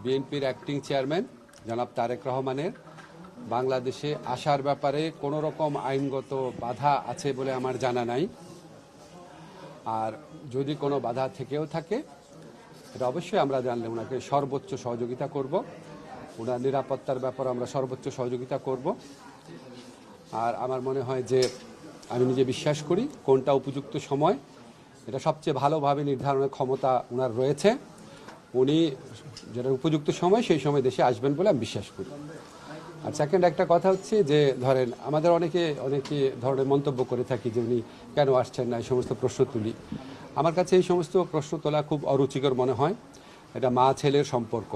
বিএনপির acting chairman জনাব তারেক রহমানের বাংলাদেশে আসার ব্যাপারে কোনো রকম আইনগত বাধা আছে বলে আমার জানা নাই। আর যদি কোনো বাধা থেকেও থাকে এটা অবশ্যই আমরা জানলে ওনাকে সর্বোচ্চ সহযোগিতা করব। ওনার নিরাপত্তার ব্যাপারে আমরা সর্বোচ্চ সহযোগিতা করব। আর আমার মনে হয় যে আমি নিজে বিশ্বাস করি কোনটা উপযুক্ত সময় এটা সবচেয়ে ভালোভাবে নির্ধারণের ক্ষমতা ওনার রয়েছে। উনি যেটা উপযুক্ত সময় সেই সময় দেশে আসবেন বলে আমি বিশ্বাস করি। আর সেকেন্ড একটা কথা হচ্ছে যে ধরেন আমাদের অনেকে ধরনের মন্তব্য করে থাকি যে উনি কেন আসছেন না, এই সমস্ত প্রশ্ন তুলি। আমার কাছে এই সমস্ত প্রশ্ন তোলা খুব অরুচিকর মনে হয়। এটা মা ছেলের সম্পর্ক,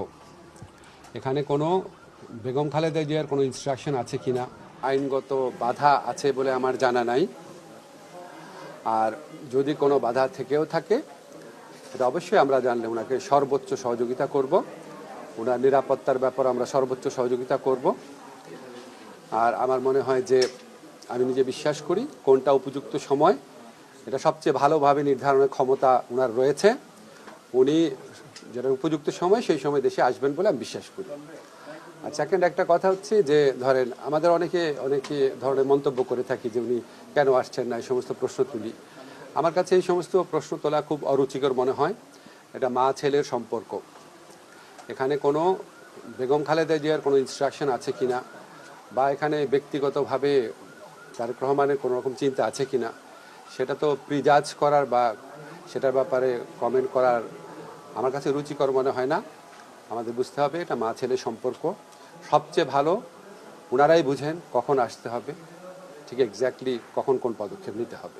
এখানে কোনো বেগম খালেদা জিয়ার কোনো ইনস্ট্রাকশন আছে কিনা, আইনগত বাধা আছে বলে আমার জানা নাই। আর যদি কোনো বাধা থেকেও থাকে এটা অবশ্যই আমরা জানলে ওনাকে সর্বোচ্চ সহযোগিতা করব। ওনার নিরাপত্তার ব্যাপারে আমরা সর্বোচ্চ সহযোগিতা করব। আর আমার মনে হয় যে আমি নিজে বিশ্বাস করি কোনটা উপযুক্ত সময় এটা সবচেয়ে ভালোভাবে নির্ধারণের ক্ষমতা ওনার রয়েছে। উনি যেটা উপযুক্ত সময় সেই সময় দেশে আসবেন বলে আমি বিশ্বাস করি। আর সেকেন্ড একটা কথা হচ্ছে যে ধরেন আমাদের অনেকে ধরনের মন্তব্য করে থাকি যে উনি কেন আসছেন না, এই সমস্ত প্রশ্ন তুলি। আমার কাছে এই সমস্ত প্রশ্ন তোলা খুব অরুচিকর মনে হয়। এটা মা ছেলের সম্পর্ক, এখানে কোনো বেগম খালেদা জিয়ার কোনো ইনস্ট্রাকশন আছে কিনা বা এখানে ব্যক্তিগতভাবে তারেক রহমানের কোনো রকম চিন্তা আছে কিনা সেটা তো প্রিজাজ করার বা সেটার ব্যাপারে কমেন্ট করার আমার কাছে রুচিকর মনে হয় না। আমাদের বুঝতে হবে এটা মা ছেলের সম্পর্ক, সবচেয়ে ভালো ওনারাই বুঝেন কখন আসতে হবে, ঠিক এক্স্যাক্টলি কখন কোন পদক্ষেপ নিতে হবে।